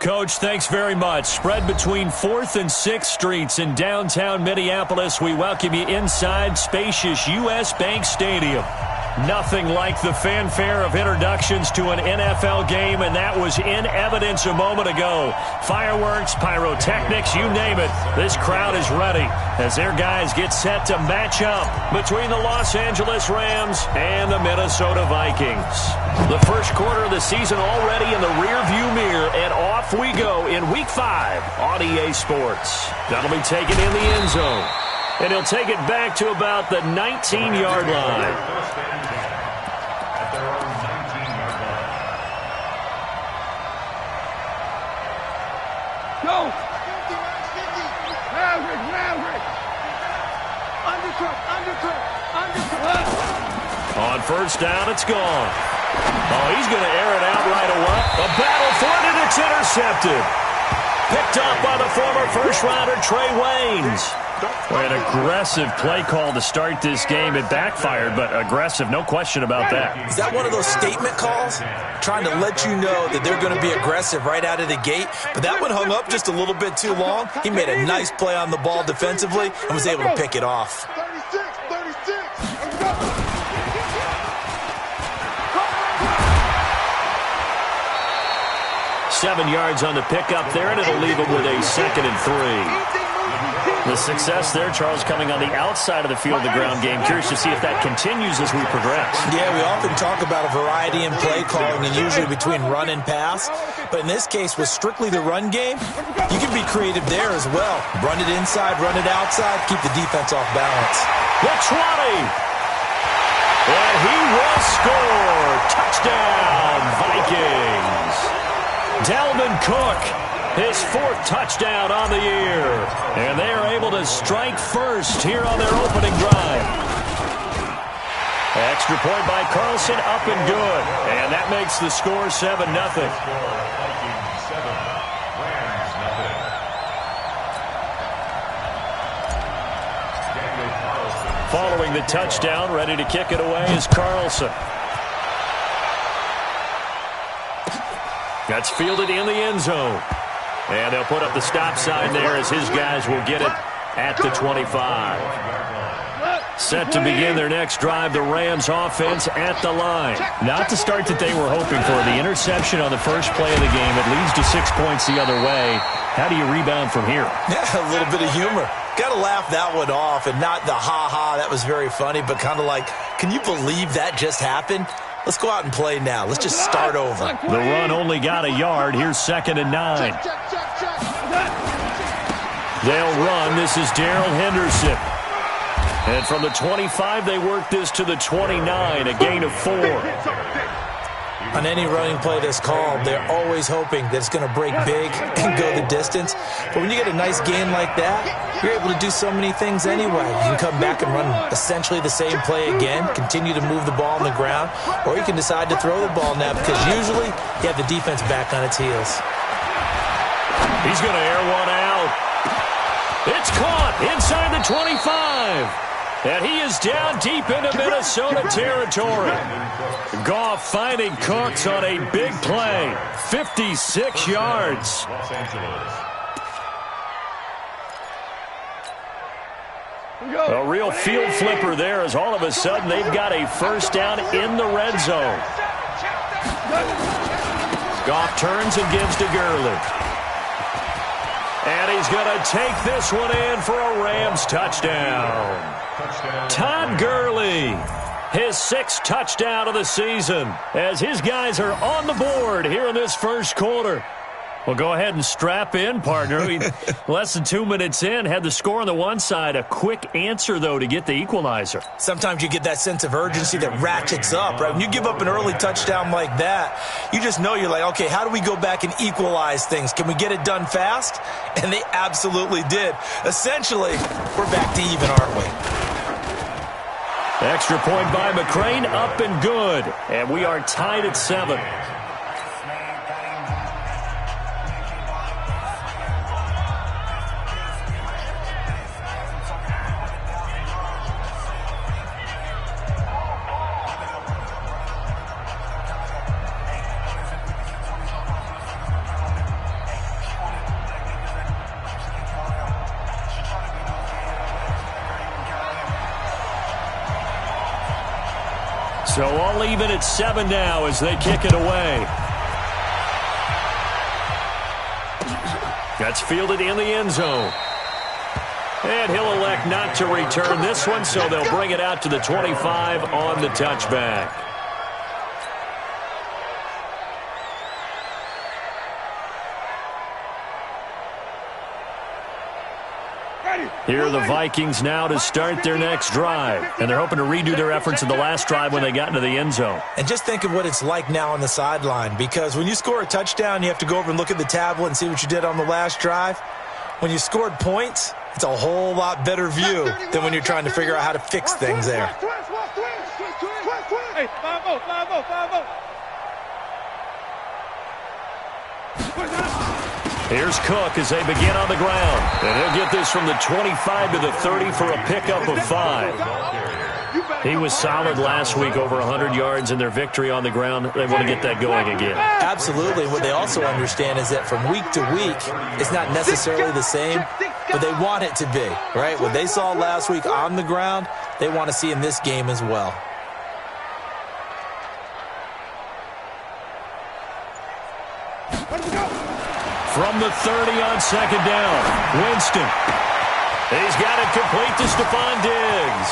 Coach. Thanks very much. Spread between 4th and 6th Streets in downtown Minneapolis. We welcome you inside spacious U.S. Bank Stadium. Nothing like the fanfare of introductions to an NFL game, and that was in evidence a moment ago. Fireworks, pyrotechnics, you name it. This crowd is ready as their guys get set to match up between the Los Angeles Rams and the Minnesota Vikings. The first quarter of the season already in the rearview mirror, and off we go in Week 5 on EA Sports. That'll be taken in the end zone, and he'll take it back to about the 19-yard line. Go! Maverick! Undercut! On first down, it's gone. Oh, he's going to air it out right away. A battle for it, and it's intercepted. Picked up by the former first-rounder Trey Waynes. An aggressive play call to start this game. It backfired, but aggressive, no question about that. Is that one of those statement calls? Trying to let you know that they're going to be aggressive right out of the gate. But that one hung up just a little bit too long. He made a nice play on the ball defensively and was able to pick it off. 7 yards on the pickup there, and it'll leave him with a 2nd and 3. The success there, Charles, coming on the outside of the field, the ground game. Curious to see if that continues as we progress. Yeah, we often talk about a variety in play calling and usually between run and pass. But in this case, with strictly the run game, you can be creative there as well. Run it inside, run it outside, keep the defense off balance. The 20. And he will score. Touchdown, Vikings. Dalvin Cook, his 4th touchdown on the year. And they are able to strike first here on their opening drive. Extra point by Carlson, up and good. And that makes the score 7-0. Following the touchdown, ready to kick it away is Carlson. That's fielded in the end zone. And they'll put up the stop sign there as his guys will get it at the 25. Set to begin their next drive, the Rams offense at the line. Not the start that they were hoping for. The interception on the first play of the game. It leads to 6 points the other way. How do you rebound from here? Yeah, a little bit of humor. Got to laugh that one off, and not the ha-ha, that was very funny, but kind of like, can you believe that just happened? Let's go out and play now. Let's just start over. The run only got a yard. Here's 2nd and 9. They'll run. This is Darrell Henderson. And from the 25, they work this to the 29, a gain of 4. On any running play that's called, they're always hoping that it's going to break big and go the distance. But when you get a nice gain like that, you're able to do so many things anyway. You can come back and run essentially the same play again, continue to move the ball on the ground, or you can decide to throw the ball now because usually you have the defense back on its heels. He's going to air one out. It's caught inside the 25. And he is down deep into Minnesota territory. Goff finding Cooks on a big play. 56 yards. A real field flipper there as all of a sudden they've got a first down in the red zone. Goff turns and gives to Gurley. And he's going to take this one in for a Rams touchdown. Todd Gurley, his 6th touchdown of the season, as his guys are on the board here in this first quarter. Well, go ahead and strap in, partner. Less than 2 minutes in, had the score on the one side. A quick answer, though, to get the equalizer. Sometimes you get that sense of urgency that ratchets up, right? When you give up an early touchdown like that, you just know you're like, okay, how do we go back and equalize things? Can we get it done fast? And they absolutely did. Essentially, we're back to even, aren't we? Extra point by McCrane, up and good. And we are tied at 7. So all even at 7 now as they kick it away. That's fielded in the end zone. And he'll elect not to return this one, so they'll bring it out to the 25 on the touchback. Here are the Vikings now to start their next drive. And they're hoping to redo their efforts in the last drive when they got into the end zone. And just think of what it's like now on the sideline, because when you score a touchdown, you have to go over and look at the tablet and see what you did on the last drive. When you scored points, it's a whole lot better view than when you're trying to figure out how to fix things there. Hey, 5-0, 5-0, 5-0. Here's Cook as they begin on the ground. And he'll get this from the 25 to the 30 for a pickup of 5. He was solid last week, over 100 yards in their victory on the ground. They want to get that going again. Absolutely. What they also understand is that from week to week, it's not necessarily the same, but they want it to be, right? What they saw last week on the ground, they want to see in this game as well. From the 30 on second down, Winston. He's got it complete to Stephon Diggs.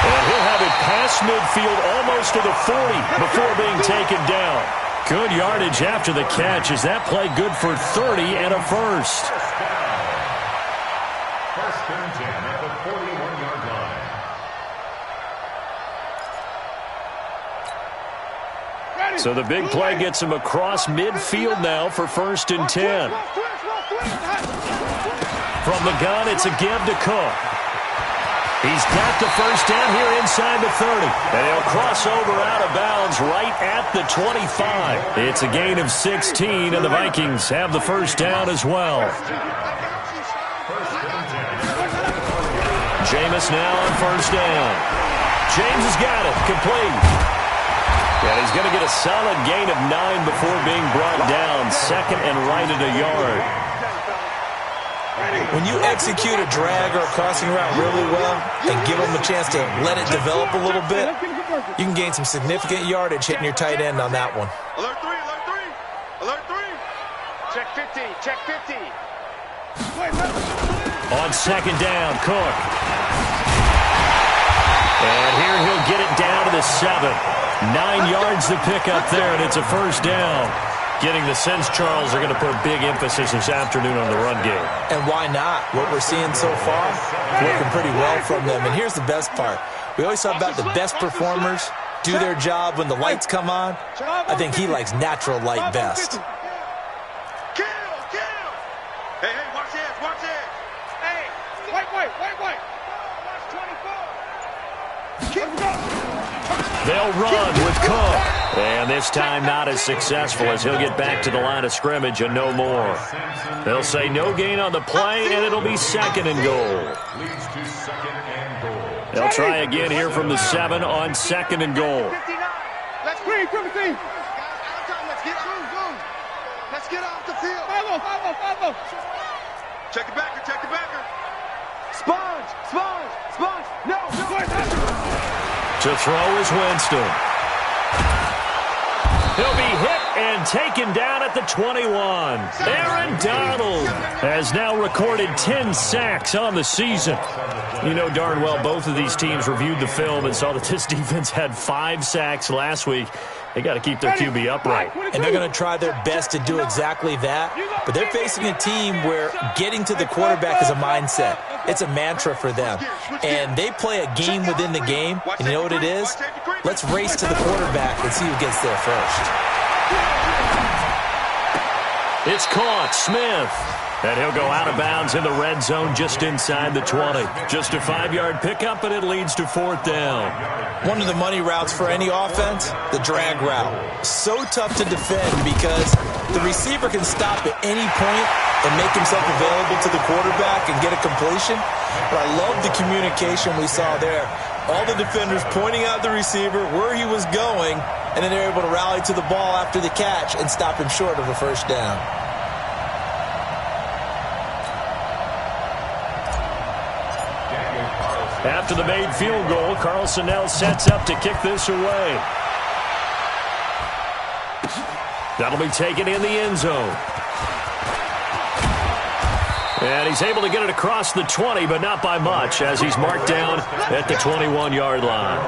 And he'll have it past midfield almost to the 40 before being taken down. Good yardage after the catch as that play good for 30 and a first. First and 10 at the 41-yard line. So the big play gets him across midfield now for first and 10. From the gun, it's a give to Cook. He's got the first down here inside the 30. And he'll cross over out of bounds right at the 25. It's a gain of 16, and the Vikings have the first down as well. Jameis now on first down. James has got it, complete. And he's going to get a solid gain of 9 before being brought down. Second and right at a yard. When you execute a drag or a crossing route really well and give them a chance to let it develop a little bit, you can gain some significant yardage hitting your tight end on that one. Alert 3, alert 3, alert 3. Check 50, check 50. On second down, Cook. And here he'll get it down to the 7. 9 yards to pick up there, and it's a first down. Getting the sense Charles are going to put a big emphasis this afternoon on the run game. And why not? What we're seeing so far, working pretty well from them. And here's the best part. We always talk about the best performers do their job when the lights come on. I think he likes natural light best. Kill, kill. Hey, hey, watch this, watch this. Hey, wait. Watch 24. They'll run with Cook. And this time not as successful as he'll get back to the line of scrimmage and no more. They'll say no gain on the play, and it'll be second and goal. They'll try again here from the 7 on second and goal. Let's bring Timothy. Let's get off the field. 5-0. Check the backer, check the backer. Sponge. No. To throw is Winston. He'll be hit and taken down at the 21. Aaron Donald has now recorded 10 sacks on the season. You know darn well both of these teams reviewed the film and saw that this defense had 5 sacks last week. They got to keep their QB upright. And they're going to try their best to do exactly that. But they're facing a team where getting to the quarterback is a mindset. It's a mantra for them. And they play a game within the game. And you know what it is? Let's race to the quarterback and see who gets there first. It's caught. Smith. And he'll go out of bounds in the red zone just inside the 20. Just a 5-yard pickup, and it leads to fourth down. One of the money routes for any offense, the drag route. So tough to defend because the receiver can stop at any point and make himself available to the quarterback and get a completion. But I love the communication we saw there. All the defenders pointing out the receiver, where he was going, and then they're able to rally to the ball after the catch and stop him short of a first down. After the made field goal, Carlson now sets up to kick this away. That'll be taken in the end zone. And he's able to get it across the 20, but not by much, as he's marked down at the 21-yard line.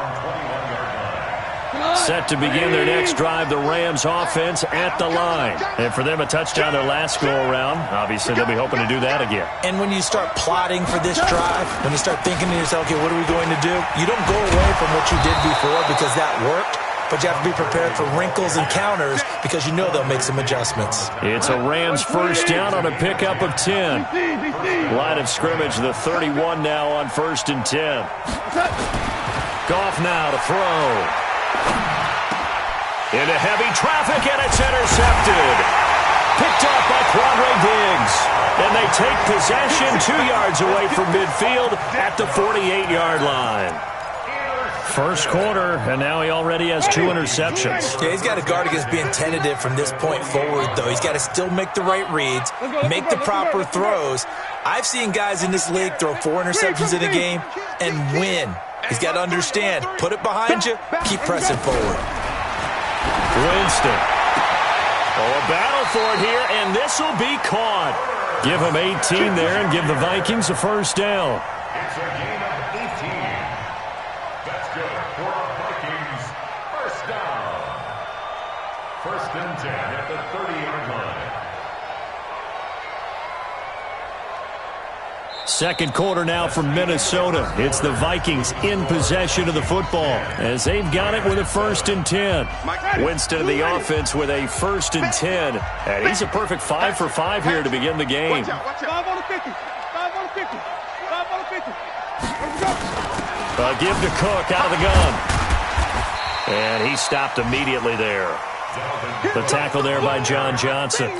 Set to begin their next drive, the Rams offense at the line. And for them, a touchdown their last go-around. Obviously, they'll be hoping to do that again. And when you start plotting for this drive, when you start thinking to yourself, okay, what are we going to do? You don't go away from what you did before because that worked. But you have to be prepared for wrinkles and counters because you know they'll make some adjustments. It's a Rams first down on a pickup of 10. Line of scrimmage, the 31 now on 1st and 10. Goff now to throw. Into heavy traffic, and it's intercepted. Picked off by Quandre Diggs. And they take possession 2 yards away from midfield at the 48-yard line. First quarter, and now he already has 2 interceptions. Yeah, he's got to guard against being tentative from this point forward, though. He's got to still make the right reads, make the proper throws. I've seen guys in this league throw 4 interceptions in a game and win. He's got to understand, put it behind you, keep pressing forward. Winston. Oh, a battle for it here, and this will be caught. Give him 18 there and give the Vikings a first down. It's a gain of 18. That's good for our Vikings. First down. 1st and 10 at the 30-yard line. Second quarter now from Minnesota. It's the Vikings in possession of the football as they've got it with a 1st and 10. Winston of the offense with a 1st and 10. And he's a perfect 5 for 5 here to begin the game. 5 on the 50. 5 on the 50. 5 on the 50. A give to Cook out of the gun. And he stopped immediately there. The tackle there by John Johnson.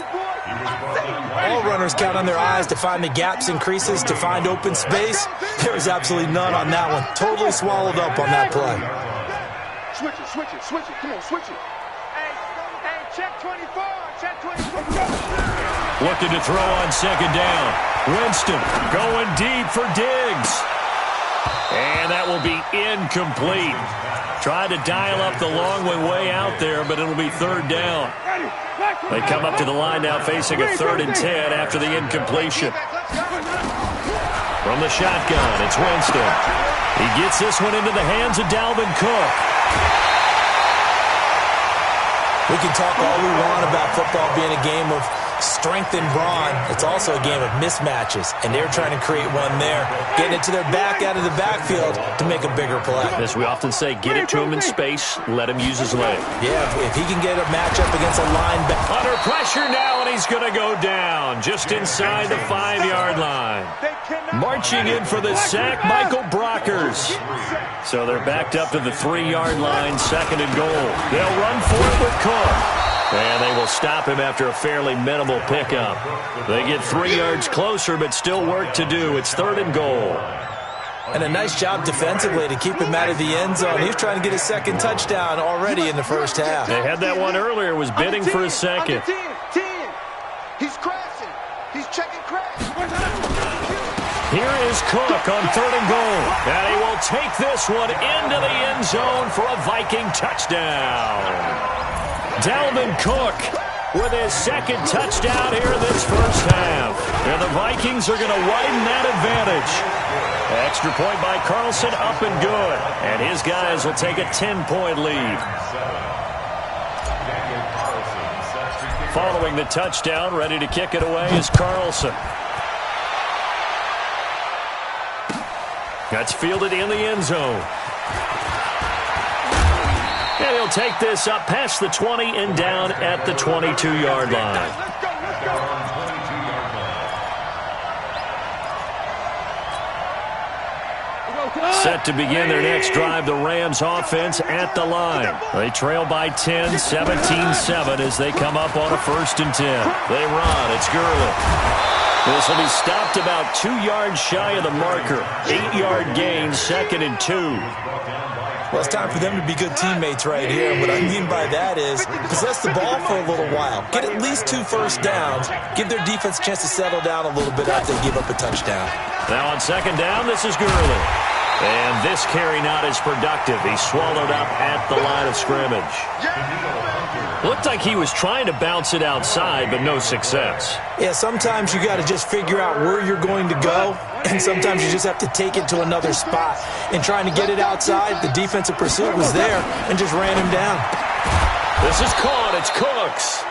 All runners count on their eyes to find the gaps and creases, to find open space. There was absolutely none on that one. Totally swallowed up on that play. Switch it, switch it, switch it. Come on, switch it. Hey, check 24, check 24. Looking to throw on 2nd down. Winston going deep for Diggs. And that will be incomplete. Tried to dial up the long one way out there, but it'll be 3rd down. They come up to the line now facing a 3rd and 10 after the incompletion. From the shotgun, it's Winston. He gets this one into the hands of Dalvin Cook. We can talk all we want about football being a game of strength and brawn. It's also a game of mismatches, and they're trying to create one there, getting it to their back out of the backfield to make a bigger play. As we often say, get it to him in space, let him use his leg. Yeah, if he can get a matchup against a linebacker. Under pressure now, and he's going to go down just inside the 5-yard line. Marching in for the sack, Michael Brockers. So they're backed up to the 3-yard line, 2nd and goal. They'll run for it with Cook. And they will stop him after a fairly minimal pickup. They get 3 yards closer, but still work to do. It's 3rd and goal. And a nice job defensively to keep him out of the end zone. He's trying to get his 2nd touchdown already in the first half. They had that one earlier, was bidding for a 2nd. 10. He's crashing. He's checking crash. Here is Cook on 3rd and goal. And he will take this one into the end zone for a Viking touchdown. Dalvin Cook with his 2nd touchdown here in this first half. And the Vikings are going to widen that advantage. Extra point by Carlson, up and good. And his guys will take a 10-point lead. Following the touchdown, ready to kick it away is Carlson. That's fielded in the end zone. And he'll take this up past the 20 and down at the 22-yard line. Set to begin their next drive, the Rams offense at the line. They trail by 10, 17-7 as they come up on a 1st and 10. They run, it's Gurley. This will be stopped about 2 yards shy of the marker. 8-yard gain, 2nd and 2. Well, it's time for them to be good teammates right here. And what I mean by that is possess the ball for a little while. Get at least 2 first downs. Give their defense a chance to settle down a little bit after they give up a touchdown. Now on 2nd down, this is Gurley. And this carry not as productive. He swallowed up at the line of scrimmage. Looked like he was trying to bounce it outside, but no success. Yeah, sometimes you got to just figure out where you're going to go, and sometimes you just have to take it to another spot. In trying to get it outside, the defensive pursuit was there and just ran him down. This is caught. It's Cooks.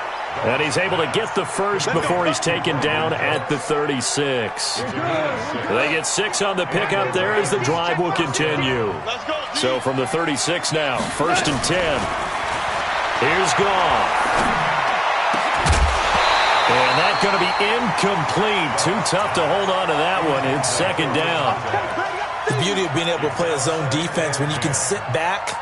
And he's able to get the first before he's taken down at the 36. They get 6 on the pickup there as the drive will continue. So from the 36 now, 1st and 10. Here's Goff. And that's going to be incomplete. Too tough to hold on to that one. It's 2nd down. The beauty of being able to play a zone defense when you can sit back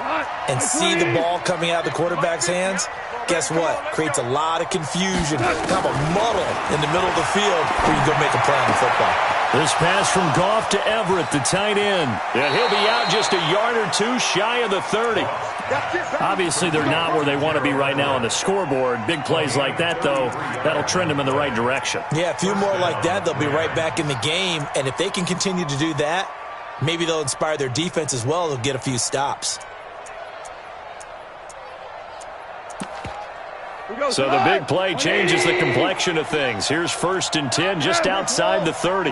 and see the ball coming out of the quarterback's hands, guess what? Creates a lot of confusion, kind of a muddle in the middle of the field where you go make a play on the football. This pass from Goff to Everett, the tight end. And he'll be out just a yard or two shy of the 30. Obviously, they're not where they want to be right now on the scoreboard. Big plays like that, though, that'll trend them in the right direction. Yeah, a few more like that, they'll be right back in the game. And if they can continue to do that, maybe they'll inspire their defense as well. They'll get a few stops. So the big play changes the complexion of things. Here's 1st and 10 just outside the 30.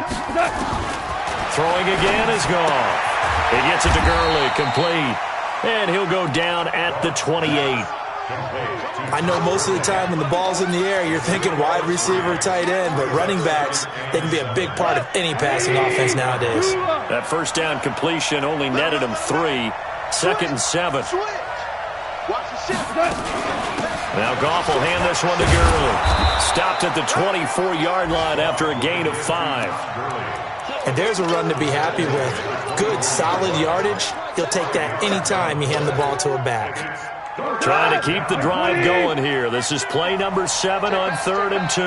Throwing again is Goff. He gets it to Gurley, complete. And he'll go down at the 28. I know most of the time when the ball's in the air, you're thinking wide receiver, tight end, but running backs, they can be a big part of any passing offense nowadays. That 1st down completion only netted him 3. 2nd and 7. Now Goff will hand this one to Gurley. Stopped at the 24-yard line after a gain of 5. And there's a run to be happy with. Good, solid yardage. He'll take that anytime you hand the ball to a back. Trying to keep the drive going here. This is play number 7 on 3rd and 2.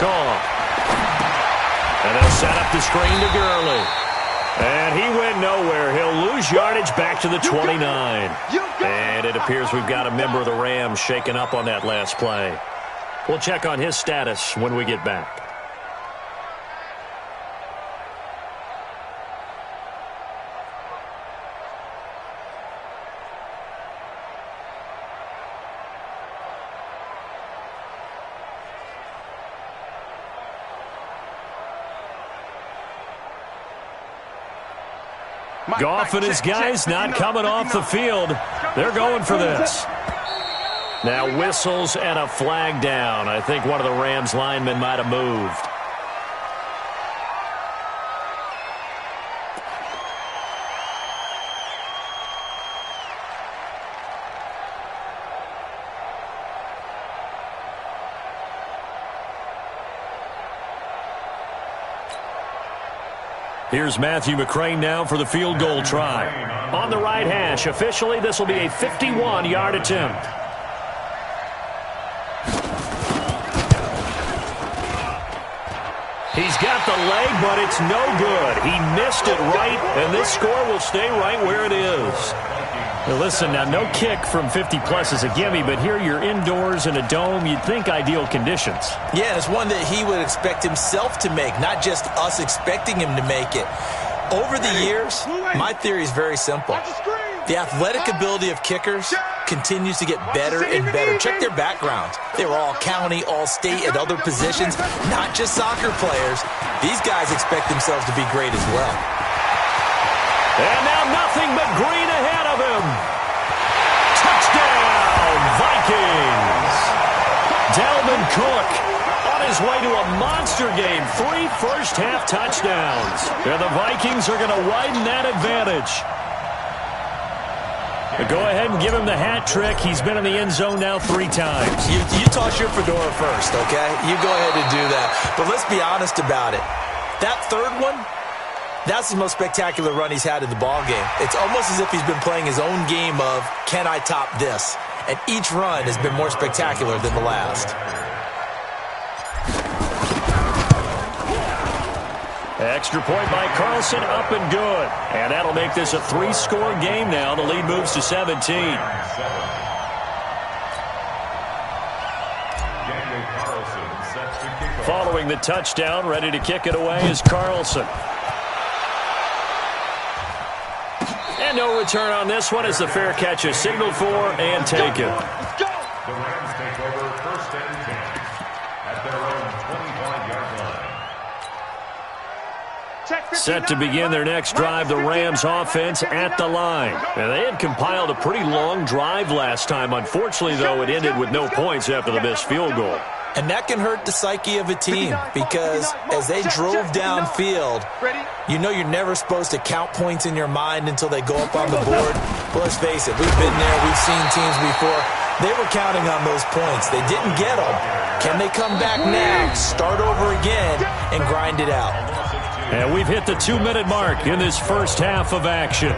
Goff. And they'll set up the screen to Gurley. And he went nowhere. He'll lose yardage back to the 29. And it appears we've got a member of the Rams shaken up on that last play. We'll check on his status when we get back. Goff and his guys not coming off the field. They're going for this. Now whistles and a flag down. I think one of the Rams linemen might have moved. Here's Matthew McCrane now for the field goal try. On the right hash, officially this will be a 51-yard attempt. He's got the leg, but it's no good. He missed it right, and this score will stay right where it is. Now listen, now no kick from 50-plus is a gimme, but here you're indoors in a dome. You'd think ideal conditions. Yeah, it's one that he would expect himself to make, not just us expecting him to make it. Over the years, my theory is very simple. The athletic ability of kickers continues to get better and better. Check their backgrounds. They were all county, all state, at other positions, not just soccer players. These guys expect themselves to be great as well. And now nothing but green ahead of him. Touchdown, Vikings. Dalvin Cook on his way to a monster game. 3 first-half touchdowns. And the Vikings are going to widen that advantage. But go ahead and give him the hat trick. He's been in the end zone now 3 times. You toss your fedora first, okay? You go ahead and do that. But let's be honest about it. That third one, that's the most spectacular run he's had in the ballgame. It's almost as if he's been playing his own game of, can I top this? And each run has been more spectacular than the last. Extra point by Carlson, up and good. And that'll make this a 3-score game now. The lead moves to 17. Carlson sets the kickoff. Following the touchdown, ready to kick it away is Carlson. And no return on this one as the fair catch is signaled for and taken. Let's go. The Rams take over 1st and 10 at their own 25-yard line. Set to begin their next drive, the Rams offense at the line. And they had compiled a pretty long drive last time. Unfortunately, though, it ended with no points after the missed field goal. And that can hurt the psyche of a team because as they drove downfield, you know you're never supposed to count points in your mind until they go up on the board. Well, let's face it, we've been there, we've seen teams before. They were counting on those points. They didn't get them. Can they come back now, start over again, and grind it out? And we've hit the 2-minute mark in this first half of action.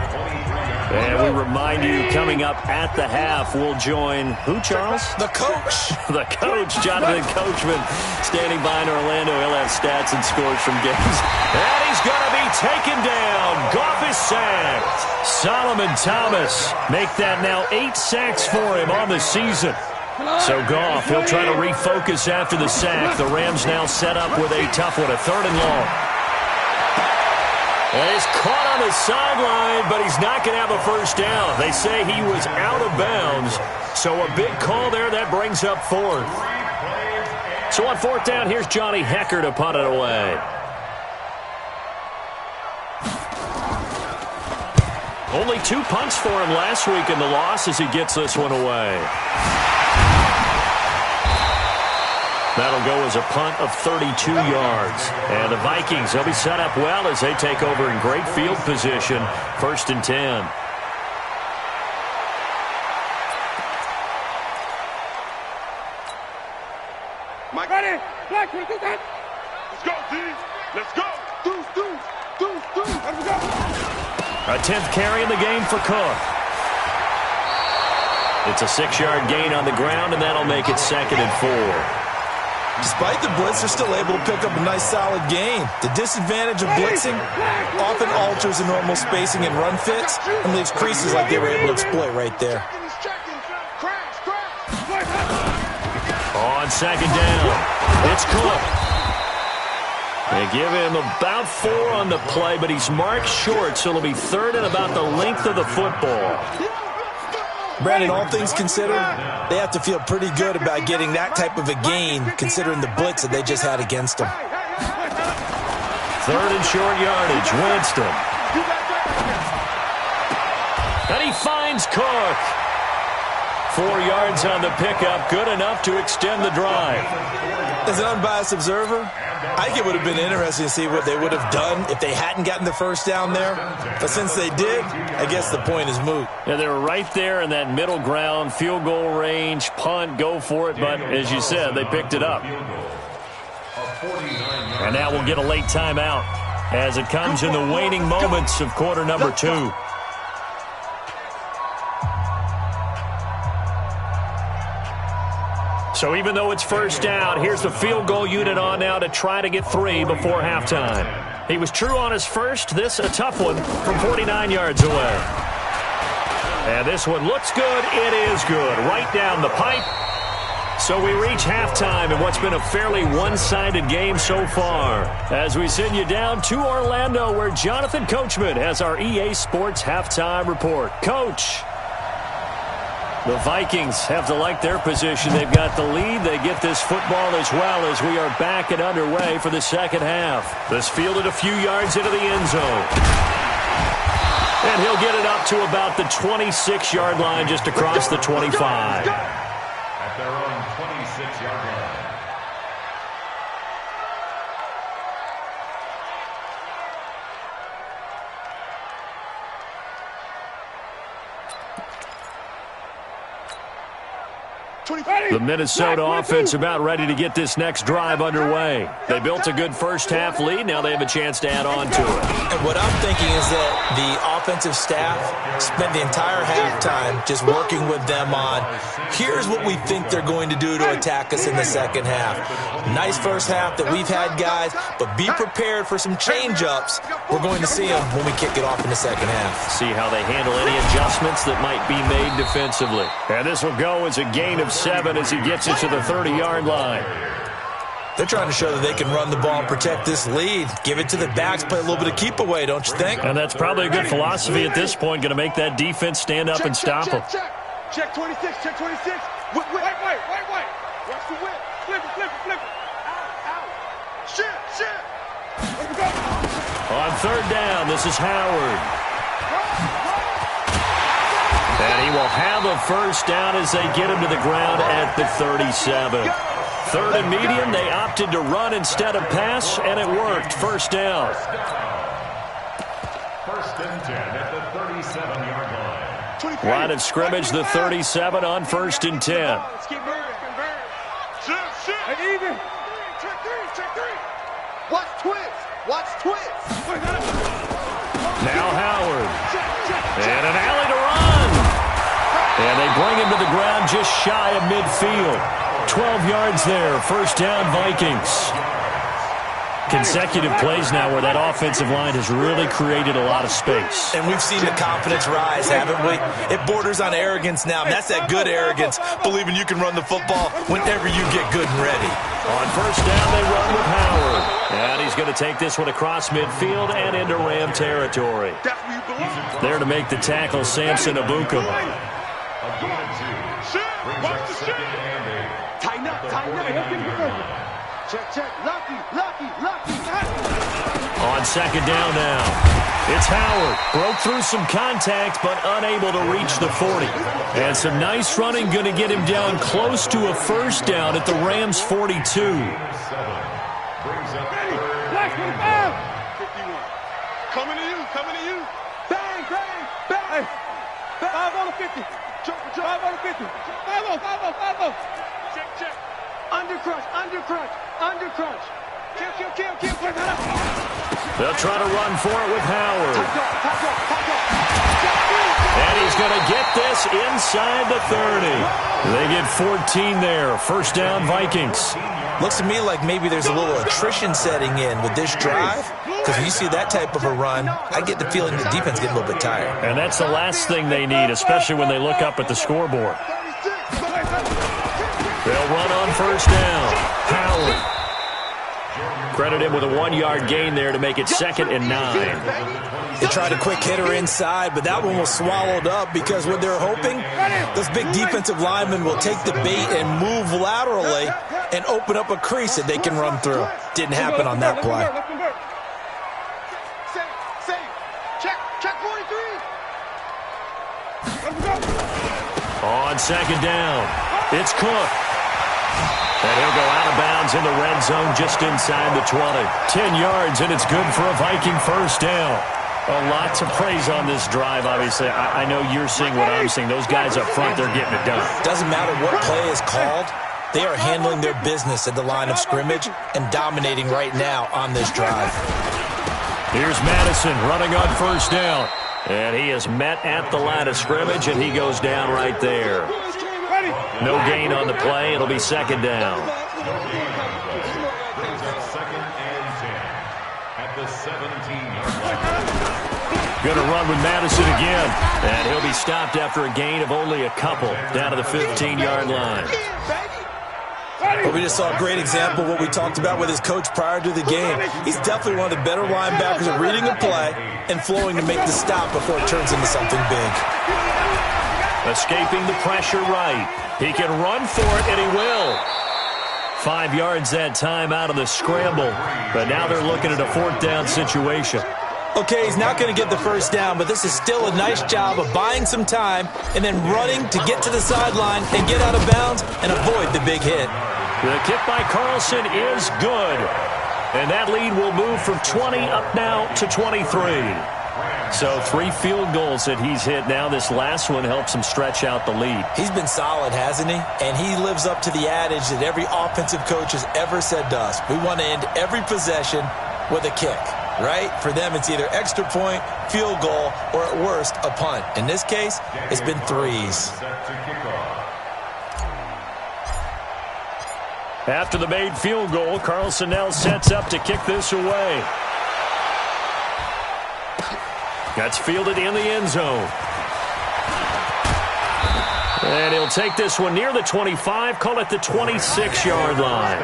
And we remind you, coming up at the half, we'll join who, Charles? The coach. The coach, Jonathan Coachman, standing by in Orlando. He'll have stats and scores from games. And he's going to be taken down. Goff is sacked. Solomon Thomas make that now 8 sacks for him on the season. So Goff, he'll try to refocus after the sack. The Rams now set up with a tough one, a 3rd and long. And he's caught on the sideline, but he's not going to have a first down. They say he was out of bounds. So a big call there. That brings up 4th. So on 4th down, here's Johnny Hecker to punt it away. Only 2 punts for him last week in the loss as he gets this one away. That'll go as a punt of 32 yards. And the Vikings, they'll be set up well as they take over in great field position. 1st and 10. Mike. Ready. Let's go, D. Let's go. Deuce. Let's go. A 10th carry in the game for Cook. It's a 6-yard gain on the ground, and that'll make it 2nd and 4. Despite the blitz, they're still able to pick up a nice solid gain. The disadvantage of blitzing often alters the normal spacing and run fits and leaves creases like they were able to exploit right there. On 2nd down, it's Cook. They give him about 4 on the play, but he's marked short, so it'll be 3rd and about the length of the football. Brandon, all things considered, they have to feel pretty good about getting that type of a gain, considering the blitz that they just had against them. 3rd and short yardage, Winston. And he finds Cook. 4 yards on the pickup, good enough to extend the drive. As an unbiased observer, I think it would have been interesting to see what they would have done if they hadn't gotten the first down there. But since they did, I guess the point is moot. Yeah, they were right there in that middle ground, field goal range, punt, go for it. But as you said, they picked it up. And now we'll get a late timeout as it comes in the waning moments of quarter number 2. So even though it's first down, here's the field goal unit on now to try to get 3 before halftime. He was true on his first. This a tough one from 49 yards away. And this one looks good. It is good. Right down the pipe. So we reach halftime in what's been a fairly one-sided game so far. As we send you down to Orlando where Jonathan Coachman has our EA Sports halftime report. Coach. The Vikings have to like their position. They've got the lead. They get this football as well as we are back and underway for the second half. This fielded a few yards into the end zone. And he'll get it up to about the 26-yard line just across the 25. At their own 26-yard line. The Minnesota offense about ready to get this next drive underway. They built a good first half lead. Now they have a chance to add on to it. And what I'm thinking is that the offensive staff spent the entire halftime just working with them on, here's what we think they're going to do to attack us in the second half. Nice first half that we've had, guys, but be prepared for some change-ups. We're going to see them when we kick it off in the second half. See how they handle any adjustments that might be made defensively. And this will go as a gain of 7 as he gets it to the 30-yard line. They're trying to show that they can run the ball and protect this lead. Give it to the backs, play a little bit of keep away, don't you think? And that's probably a good philosophy at this point, going to make that defense stand up and stop them. Check 26, check 26. Wait. Watch the whip. Flip it. Out. Shit. On third down, this is Howard. And he will have a first down as they get him to the ground at the 37. Third and medium, they opted to run instead of pass, and it worked. First down. First and 10 at the 37-yard line. Line of scrimmage, the 37 on first and 10. Let's keep moving. Shit. And even. Check three. Watch twist. Now Howard. And an alley to run. And they bring him to the ground just shy of midfield. 12 yards there. First down, Vikings. Consecutive plays now where that offensive line has really created a lot of space. And we've seen the confidence rise, haven't we? It borders on arrogance now. And that's that good arrogance, believing you can run the football whenever you get good and ready. On first down, they run with Howard. And he's going to take this one across midfield and into Ram territory. That's where you belong. There to make the tackle, Samson Abukum. Watch the shit. Tighten up. Check. Lucky. On second down now, it's Howard. Broke through some contact, but unable to reach the 40. And some nice running going to get him down close to a first down at the Rams' 42. 51. Coming to you. Bang. 5 on the 50. 5 on the 50. 5-0. Check. Undercrunch. Kill. They'll try to run for it with Howard. And he's going to get this inside the 30. They get 14 there. First down, Vikings. Looks to me like maybe there's a little attrition setting in with this drive. Because when you see that type of a run, I get the feeling the defense getting a little bit tired. And that's the last thing they need, especially when they look up at the scoreboard. They'll run on first down. Howard. Credit him with a 1-yard gain there to make it 2nd and 9. They tried a quick hitter inside, but that one was swallowed up because what they're hoping, those big defensive linemen will take the bait and move laterally and open up a crease that they can run through. Didn't happen on that play. Check 43. On second down, it's Cook. And he'll go out of bounds in the red zone just inside the 20. 10 yards, and it's good for a Viking first down. A lot to praise on this drive, obviously. I know you're seeing what I'm seeing. Those guys up front, they're getting it done. Doesn't matter what play is called. They are handling their business at the line of scrimmage and dominating right now on this drive. Here's Madison running on first down. And he is met at the line of scrimmage, and he goes down right there. No gain on the play. It'll be second down. Brings up 2nd and 10 at the 17-yard line. Going to run with Madison again. And he'll be stopped after a gain of only a couple down to the 15-yard line. Well, we just saw a great example of what we talked about with his coach prior to the game. He's definitely one of the better linebackers at reading a play and flowing to make the stop before it turns into something big. Escaping the pressure right. He can run for it, and he will. 5 yards that time out of the scramble. But now they're looking at a 4th down situation. Okay, he's not going to get the first down, but this is still a nice job of buying some time and then running to get to the sideline and get out of bounds and avoid the big hit. The kick by Carlson is good. And that lead will move from 20 up now to 23. So 3 field goals that he's hit now. This last one helps him stretch out the lead. He's been solid, hasn't he? And he lives up to the adage that every offensive coach has ever said to us. We want to end every possession with a kick, right? For them, it's either extra point, field goal, or at worst, a punt. In this case, it's been 3s. After the made field goal, Carlson now sets up to kick this away. That's fielded in the end zone. And he'll take this one near the 25, call it the 26-yard line.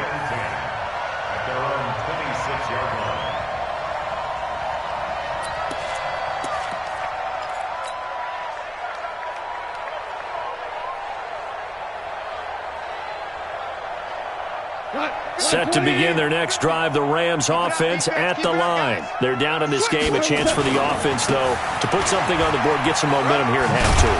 set to begin their next drive. The Rams offense at the line. They're down in this game. A chance for the offense, though, to put something on the board, get some momentum here at half two.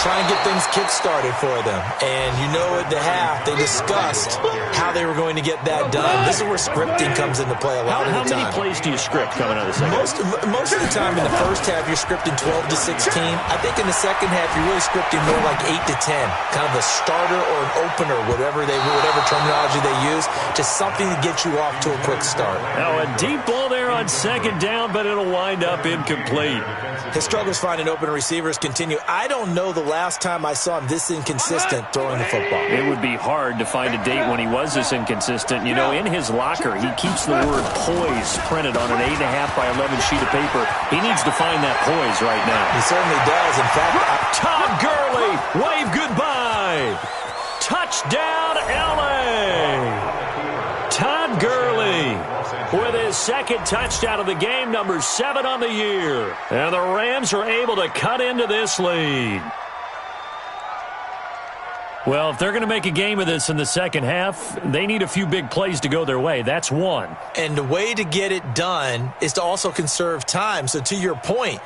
Try and get things kick-started for them. And you know at the half, they discussed how they were going to get that done. This is where scripting comes into play a lot of the time. How many plays do you script coming out of the second half? Most of the time in the first half, you're scripting 12 to 16. I think in the second half, you're really scripting more like 8 to 10. Kind of a starter or an opener, whatever terminology they use, just something to get you off to a quick start. Now a deep ball there on second down, but it'll wind up incomplete. His struggles finding open receivers continue. I don't know the last time I saw him this inconsistent throwing the football. It would be hard to find a date when he was this inconsistent. You know, in his locker, he keeps the word poise printed on an 8.5 by 11 sheet of paper. He needs to find that poise right now. He certainly does. In fact, Todd Gurley, wave goodbye. Touchdown, L.A. Todd Gurley with his second touchdown of the game, number 7 on the year. And the Rams are able to cut into this lead. Well, if they're going to make a game of this in the second half, they need a few big plays to go their way. That's one. And the way to get it done is to also conserve time. So to your point,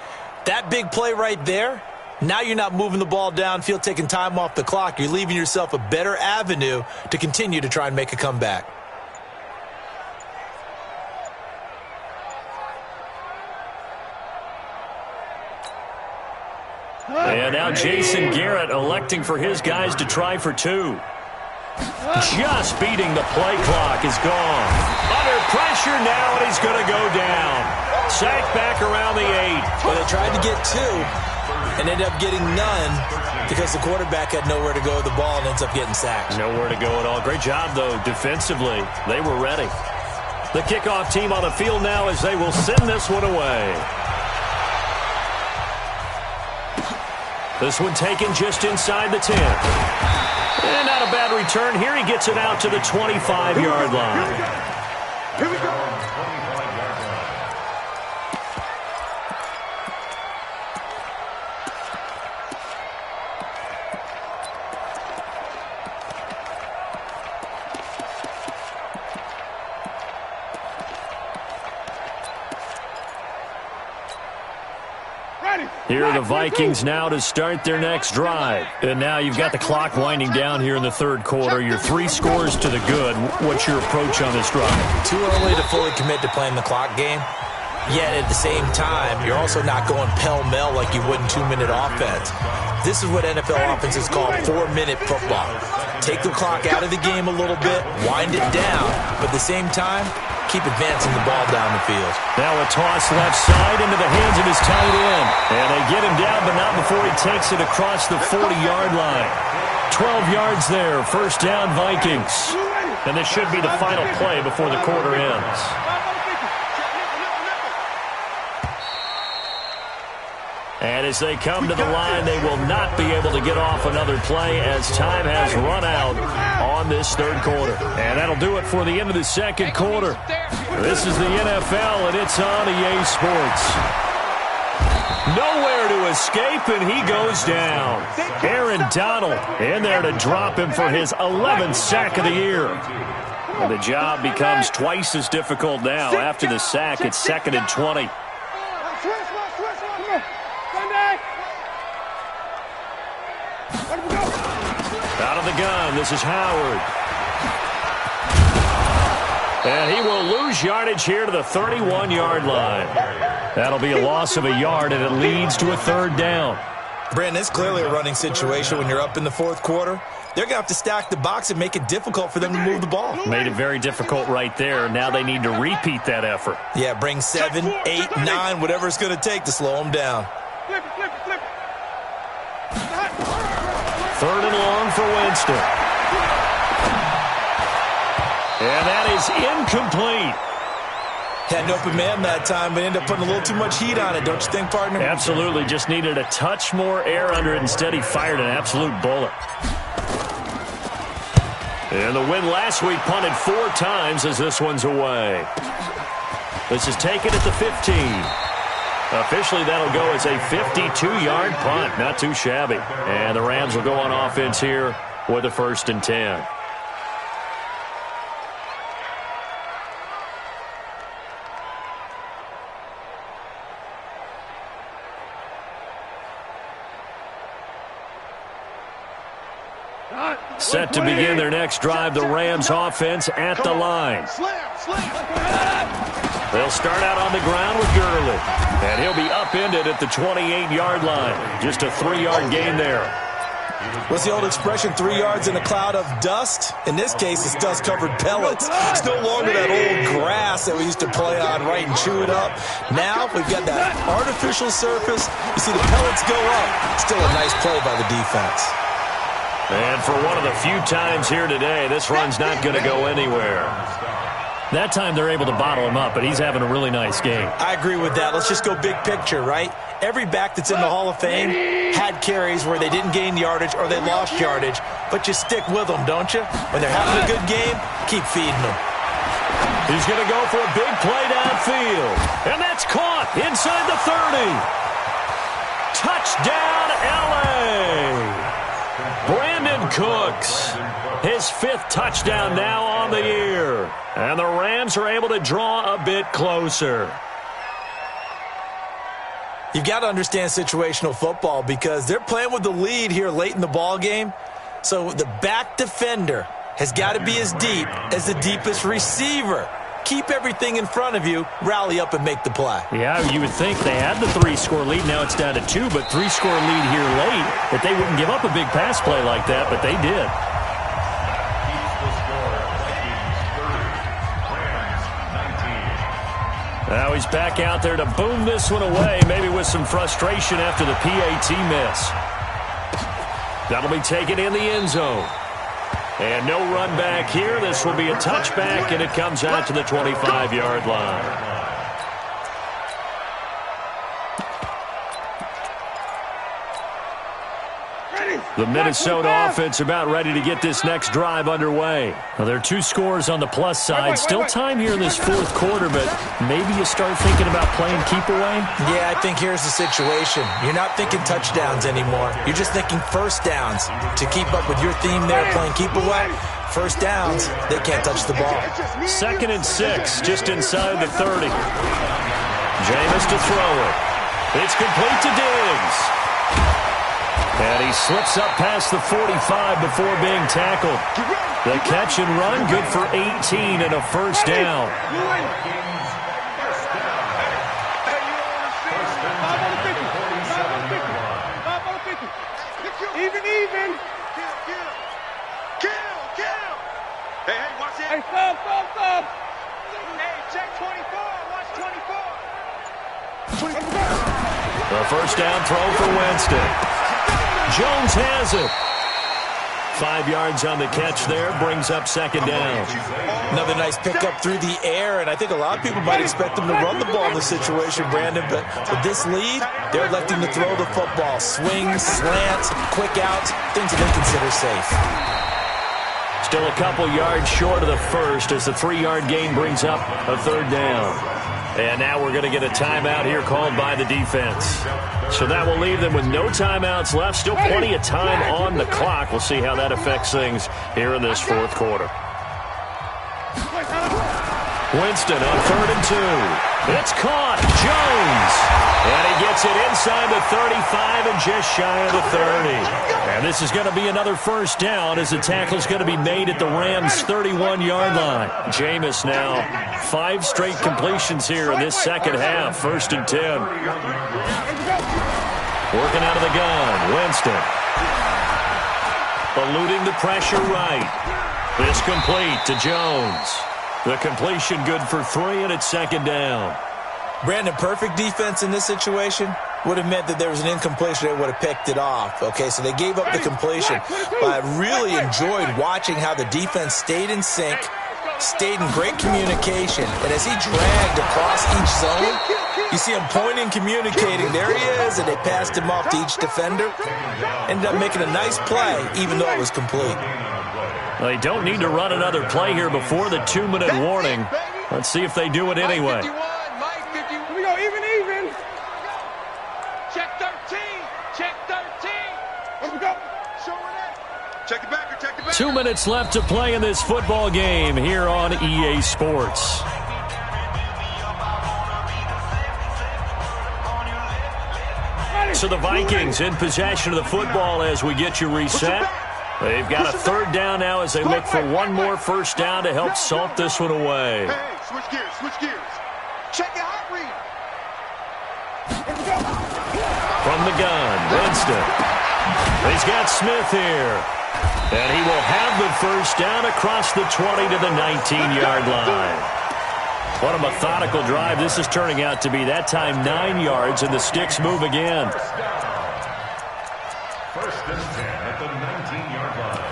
that big play right there, now you're not moving the ball downfield, taking time off the clock. You're leaving yourself a better avenue to continue to try and make a comeback. And now Jason Garrett electing for his guys to try for 2. Just beating the play clock is gone. Under pressure now, and he's going to go down. Sacked back around the 8. Well, they tried to get 2 and ended up getting none because the quarterback had nowhere to go with the ball and ends up getting sacked. Nowhere to go at all. Great job, though, defensively. They were ready. The kickoff team on the field now as they will send this one away. This one taken just inside the 10. And not a bad return here. He gets it out to the 25-yard line. Here we go. Here are the Vikings now to start their next drive. And now you've got the clock winding down here in the third quarter. Your 3 scores to the good. What's your approach on this drive? Too early to fully commit to playing the clock game. Yet at the same time, you're also not going pell-mell like you would in 2-minute offense. This is what NFL offenses call 4-minute football. Take the clock out of the game a little bit, wind it down, but at the same time, keep advancing the ball down the field. Now a toss left side into the hands of his tight end. And they get him down, but not before he takes it across the 40-yard line. 12 yards there, first down Vikings. And this should be the final play before the quarter ends. And as they come to the line, they will not be able to get off another play as time has run out on this third quarter. And that'll do it for the end of the second quarter. This is the NFL, and it's on EA Sports. Nowhere to escape, and he goes down. Aaron Donald in there to drop him for his 11th sack of the year. And the job becomes twice as difficult now. After the sack, it's 2nd and 20. Out of the gun, this is Howard. And he will lose yardage here to the 31-yard line. That'll be a loss of a yard, and it leads to a third down. Brandon, it's clearly a running situation when you're up in the fourth quarter. They're going to have to stack the box and make it difficult for them to move the ball. Made it very difficult right there. Now they need to repeat that effort. Yeah, bring 7, 8, 9, whatever it's going to take to slow them down. Flip it, flip it, flip it. Third and long for Winston. And that is incomplete. Had an open man that time, but ended up putting a little too much heat on it, don't you think, partner? Absolutely. Just needed a touch more air under it. Instead, he fired an absolute bullet. And the win last week punted 4 times as this one's away. This is taken at the 15. Officially, that'll go as a 52-yard punt. Not too shabby. And the Rams will go on offense here with a 1st and 10. Set to begin their next drive, the Rams offense at the line. They'll start out on the ground with Gurley. And he'll be upended at the 28-yard line. Just a 3-yard gain there. What's the old expression, 3 yards in a cloud of dust? In this case, it's dust-covered pellets. It's no longer that old grass that we used to play on, right, and chew it up. Now we've got that artificial surface. You see the pellets go up. Still a nice play by the defense. And for one of the few times here today, this run's not going to go anywhere. That time they're able to bottle him up, but he's having a really nice game. I agree with that. Let's just go big picture, right? Every back that's in the Hall of Fame had carries where they didn't gain yardage or they lost yardage, but you stick with them, don't you? When they're having a good game, keep feeding them. He's going to go for a big play downfield, and that's caught inside the 30. Touchdown, L.A. Brandon Cooks, his 5th touchdown now on the year. And the Rams are able to draw a bit closer. You've got to understand situational football because they're playing with the lead here late in the ball game. So the back defender has got to be as deep as the deepest receiver. Keep everything in front of you, rally up and make the play. Yeah, you would think they had the 3-score lead. Now it's down to 2, but 3-score lead here late. That they wouldn't give up a big pass play like that, but they did. Now he's back out there to boom this one away, maybe with some frustration after the PAT miss. That'll be taken in the end zone. And no run back here. This will be a touchback, and it comes out to the 25-yard line. The Minnesota offense about ready to get this next drive underway. Well, there are 2 scores on the plus side. Still time here in this 4th quarter, but maybe you start thinking about playing keep away? Yeah, I think here's the situation. You're not thinking touchdowns anymore. You're just thinking first downs. To keep up with your theme there, playing keep away, first downs, they can't touch the ball. 2nd and 6, just inside the 30. Jameis to throw it. It's complete to Diggs. And he slips up past the 45 before being tackled. The catch and run, good for 18 and a first down. Even. Kill. Hey, watch it. Hey, stop. Hey, check 24. Watch 24. The first down throw for Winston. Jones has it. 5 yards on the catch there, brings up 2nd down. Another nice pickup through the air, and I think a lot of people might expect them to run the ball in this situation, Brandon, but with this lead, they're electing to throw the football. Swings, slants, quick outs, things that they consider safe. Still a couple yards short of the first as the 3-yard gain brings up a 3rd down. And now we're going to get a timeout here called by the defense. So that will leave them with no timeouts left. Still plenty of time on the clock. We'll see how that affects things here in this 4th quarter. Winston on 3rd and 2. It's caught. Jones. And he gets it inside the 35 and just shy of the 30. And this is going to be another first down as the tackle's going to be made at the Rams' 31-yard line. Jameis now 5 straight completions here in this second half. 1st and 10. Working out of the gun. Winston. Eluding the pressure right. It's complete to Jones. The completion good for 3, and it's 2nd down. Brandon, perfect defense in this situation would have meant that there was an incompletion. They would have picked it off. Okay, so they gave up the completion. But I really enjoyed watching how the defense stayed in sync, stayed in great communication. And as he dragged across each zone, you see him pointing, communicating. There he is, and they passed him off to each defender. Ended up making a nice play, even though it was complete. Well, they don't need to run another play here before the 2-minute warning. Let's see if they do it anyway. Here we go, even. Check 13. Check 13. Here we go. Check it back. 2 minutes left to play in this football game here on EA Sports. So the Vikings in possession of the football as we get you reset. They've got a third down now as they look for one more first down to help salt this one away. Hey, switch gears, switch gears. Check your hot read. From the gun, Winston. He's got Smith here. And he will have the first down across the 20 to the 19-yard line. What a methodical drive this is turning out to be. That time 9 yards, and the sticks move again. First and 10 at the 19-yard line.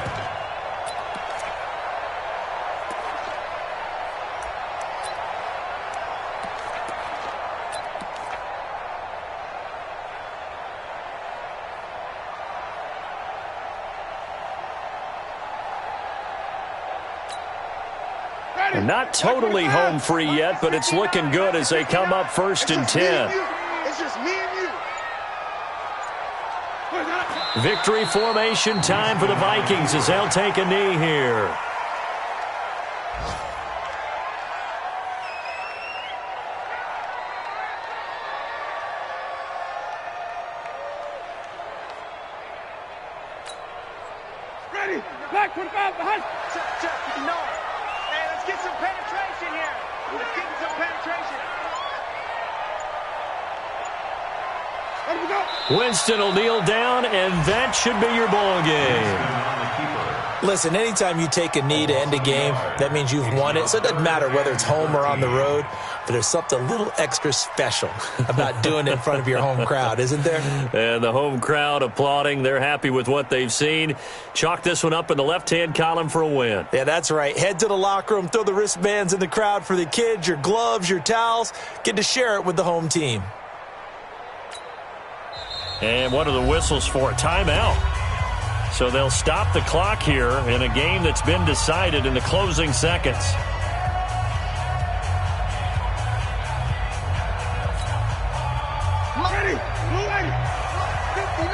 And not totally home free yet, but it's looking good as they come up first and 10. It's just me and you. Victory formation time for the Vikings as they'll take a knee here. Ready. Black 25 behind. Check. No. Hey, let's get some penetration here. Let's get some penetration. Let me go. Winston will kneel down, and that should be your ball game. Listen, anytime you take a knee to end a game, that means you've won it. So it doesn't matter whether it's home or on the road, but there's something a little extra special about doing it in front of your home crowd, isn't there? And the home crowd applauding. They're happy with what they've seen. Chalk this one up in the left-hand column for a win. Yeah, that's right. Head to the locker room, throw the wristbands in the crowd for the kids, your gloves, your towels. Get to share it with the home team. And what are the whistles for? Timeout. So they'll stop the clock here in a game that's been decided in the closing seconds. Ready. Ready. 59.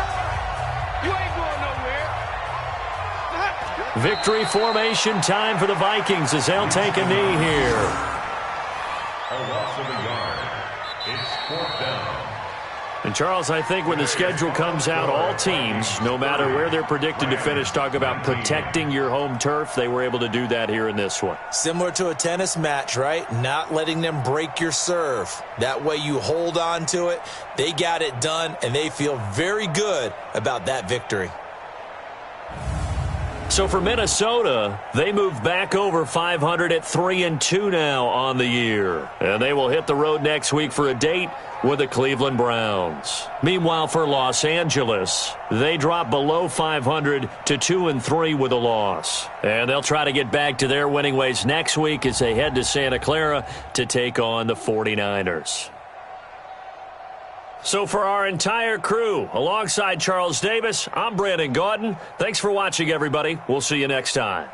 You ain't going nowhere. Victory formation time for the Vikings as they'll take a knee here. A loss of a yard. It's fourth down. And, Charles, I think when the schedule comes out, all teams, no matter where they're predicted to finish, talk about protecting your home turf. They were able to do that here in this one. Similar to a tennis match, right? Not letting them break your serve. That way you hold on to it. They got it done, and they feel very good about that victory. So for Minnesota, they move back over 500 at 3-2 now on the year. And they will hit the road next week for a date with the Cleveland Browns. Meanwhile, for Los Angeles, they drop below 500 to 2-3 with a loss. And they'll try to get back to their winning ways next week as they head to Santa Clara to take on the 49ers. So for our entire crew, alongside Charles Davis, I'm Brandon Gaudin. Thanks for watching, everybody. We'll see you next time.